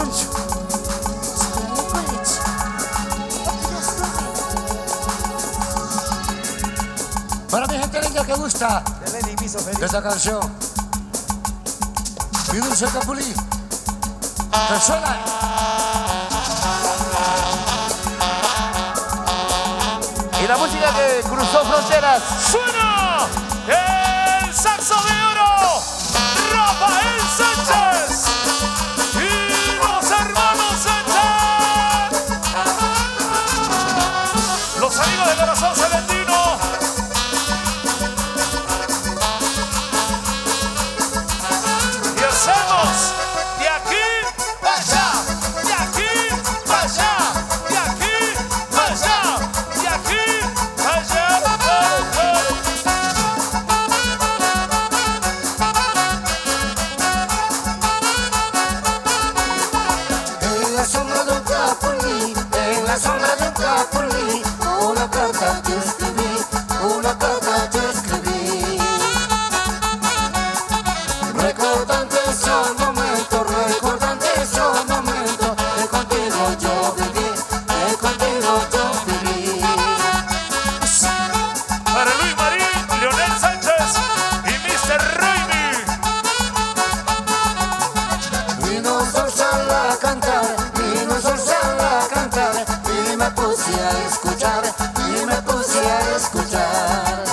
Ancho. Para mi gente linda que gusta de esta canción, mi dulce Capulí, persona. Y la música que cruzó fronteras. ¡Suena el saxo de oro! ¡Rafael Sánchez! ¡Y los hermanos Sánchez! Los amigos de Corazón Celestino. Y hacemos de aquí para allá, de aquí para allá, de aquí para allá, de aquí para allá. En la sombra de un capulí, en la sombra de un capulí, una carta te escribí, una carta te escribí. Recordando el son